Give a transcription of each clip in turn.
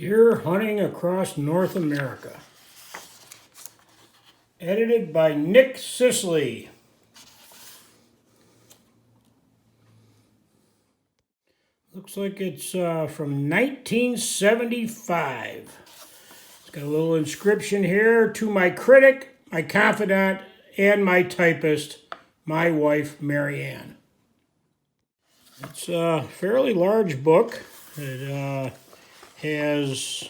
Deer Hunting Across North America. Edited by Nick Sisley. Looks like it's from 1975. It's got a little inscription here: to my critic, my confidant, and my typist, my wife, Mary Ann. It's a fairly large book. It has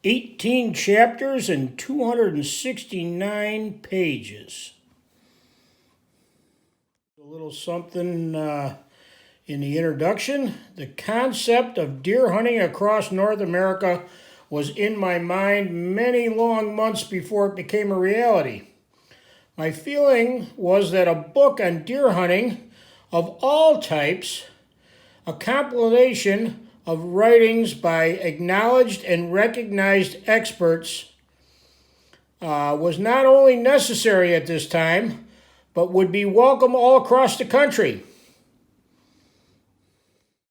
18 chapters and 269 pages. A little something in the introduction. The concept of deer hunting across North America was in my mind many long months before it became a reality. My feeling was that a book on deer hunting of all types, a compilation of writings by acknowledged and recognized experts, was not only necessary at this time, but would be welcome all across the country.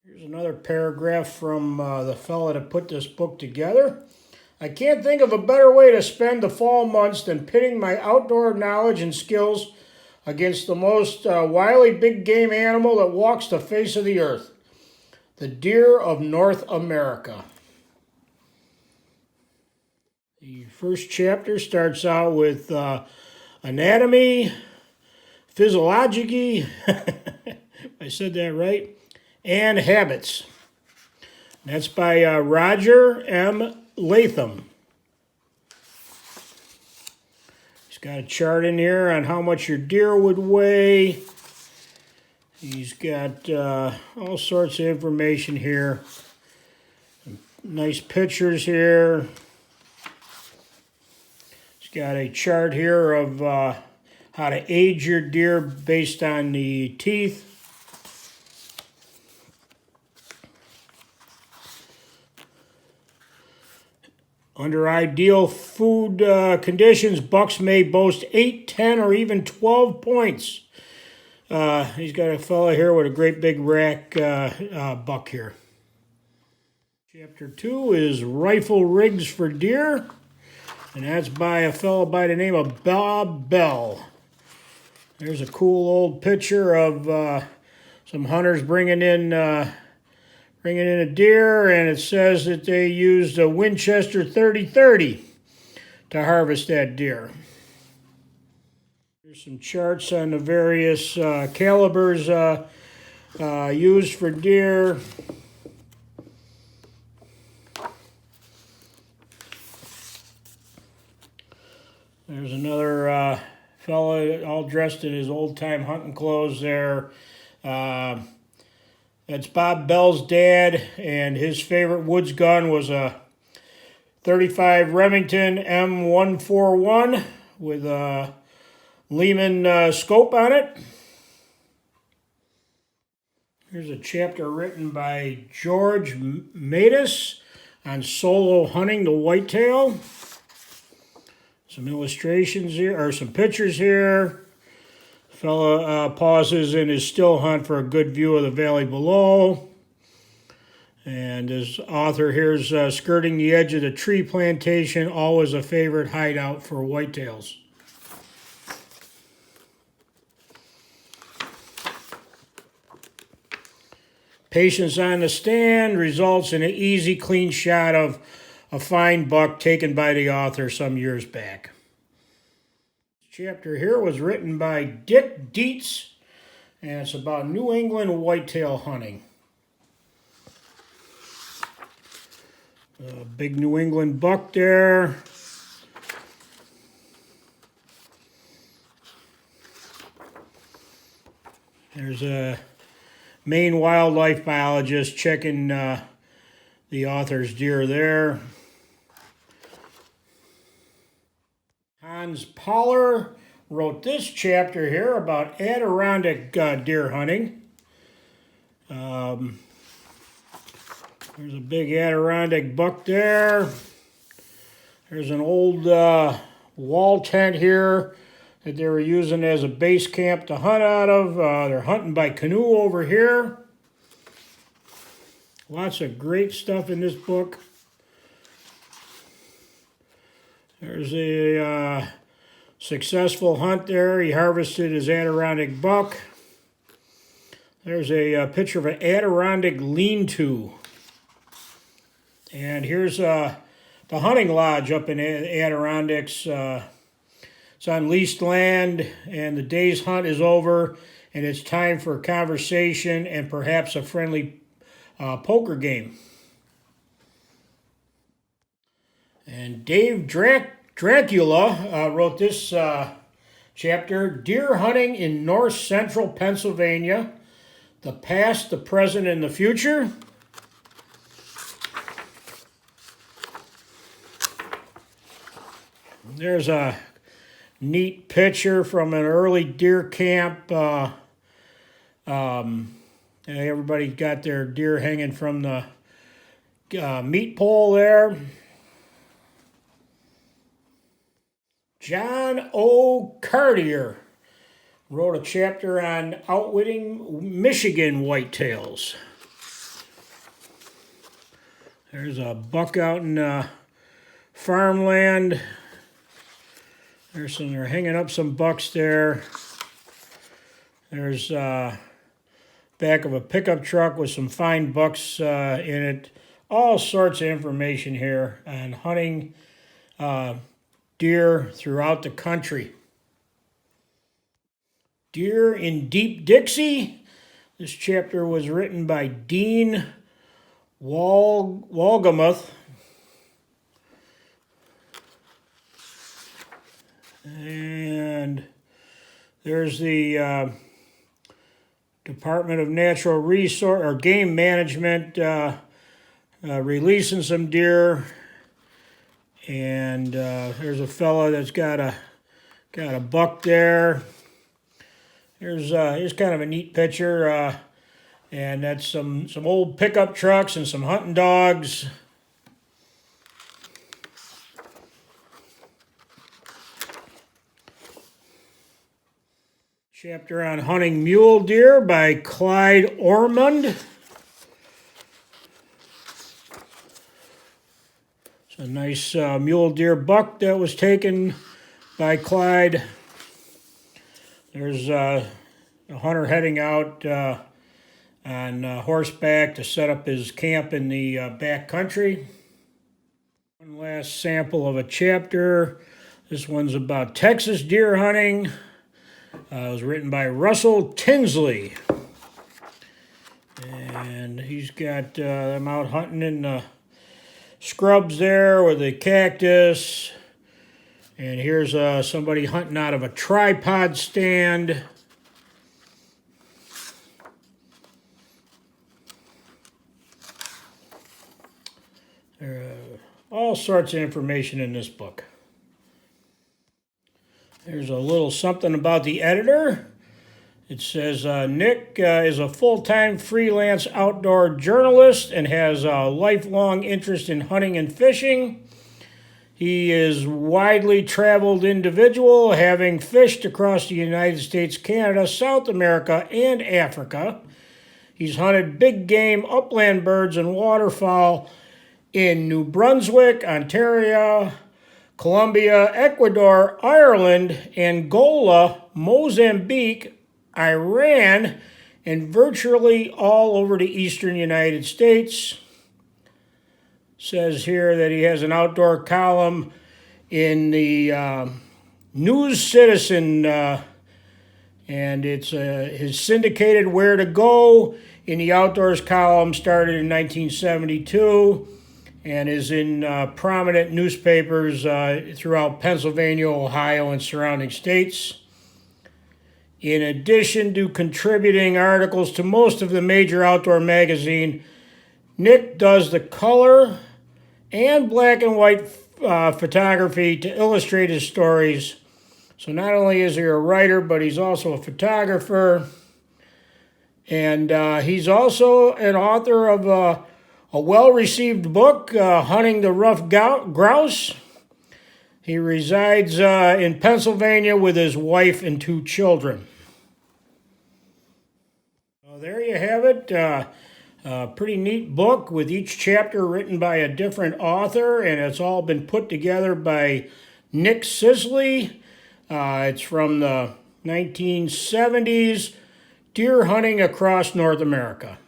Here's another paragraph from the fellow that put this book together. I can't think of a better way to spend the fall months than pitting my outdoor knowledge and skills against the most wily big game animal that walks the face of the earth. The deer of North America. The first chapter starts out with anatomy, physiology, I said that right, and habits. That's by Roger M. Latham. He's got a chart in here on how much your deer would weigh. He's got all sorts of information here. Some nice pictures here. He's got a chart here of how to age your deer based on the teeth. Under ideal food conditions, bucks may boast 8, 10, or even 12 points. He's got a fella here with a great big rack buck here. Chapter 2 is Rifle Rigs for Deer, and that's by a fellow by the name of Bob Bell. There's a cool old picture of some hunters bringing in a deer, and it says that they used a Winchester 30-30 to harvest that deer. Here's some charts on the various calibers used for deer. There's another fellow all dressed in his old-time hunting clothes there. That's Bob Bell's dad, and his favorite woods gun was a .35 Remington M141 with a Lehman scope on it. Here's a chapter written by George Matus on solo hunting the whitetail. Some illustrations here, or some pictures here. Fella pauses in his still hunt for a good view of the valley below. And his author here's skirting the edge of the tree plantation, always a favorite hideout for whitetails. Patience on the stand results in an easy, clean shot of a fine buck taken by the author some years back. This chapter here was written by Dick Dietz, and it's about New England whitetail hunting. A big New England buck there. There's a Maine wildlife biologist checking the author's deer there. Hans Poller wrote this chapter here about Adirondack deer hunting. There's a big Adirondack buck there. There's an old wall tent here that they were using as a base camp to hunt out of. They're hunting by canoe over here. Lots of great stuff in this book. There's a successful hunt there. He harvested his Adirondack buck. There's a picture of an Adirondack lean-to. And here's the hunting lodge up in Adirondacks. It's on leased land, and the day's hunt is over, and it's time for conversation and perhaps a friendly poker game. And Dave Dracula wrote this chapter, Deer Hunting in North Central Pennsylvania, the Past, the Present, and the Future. There's a neat picture from an early deer camp. Everybody got their deer hanging from the meat pole there. John O. Cartier wrote a chapter on outwitting Michigan whitetails. There's a buck out in farmland. They're hanging up some bucks there. There's back of a pickup truck with some fine bucks in it. All sorts of information here on hunting deer throughout the country. Deer in Deep Dixie. This chapter was written by Dean Walgamuth. And there's the Department of Natural Resource or Game Management releasing some deer. And there's a fella that's got a buck there. Here's kind of a neat picture, and that's some old pickup trucks and some hunting dogs. Chapter on hunting mule deer by Clyde Ormond. It's a nice mule deer buck that was taken by Clyde. There's a hunter heading out on horseback to set up his camp in the back country. One last sample of a chapter. This one's about Texas deer hunting. It was written by Russell Tinsley. And he's got them out hunting in the scrubs there with a cactus. And here's somebody hunting out of a tripod stand. All sorts of information in this book. There's a little something about the editor. It says, Nick is a full-time freelance outdoor journalist and has a lifelong interest in hunting and fishing. He is a widely traveled individual, having fished across the United States, Canada, South America, and Africa. He's hunted big game, upland birds, and waterfowl in New Brunswick, Ontario, Colombia, Ecuador, Ireland, Angola, Mozambique, Iran, and virtually all over the eastern United States. Says here that he has an outdoor column in the News Citizen, and it's his syndicated Where to Go in the Outdoors column started in 1972 and is in prominent newspapers throughout Pennsylvania, Ohio, and surrounding states. In addition to contributing articles to most of the major outdoor magazines, Nick does the color and black and white photography to illustrate his stories. So not only is he a writer, but he's also a photographer. And he's also an author of a well-received book, Hunting the Rough Grouse. He resides in Pennsylvania with his wife and 2 children. Well, there you have it. Pretty neat book with each chapter written by a different author, and it's all been put together by Nick Sisley. It's from the 1970s, Deer Hunting Across North America.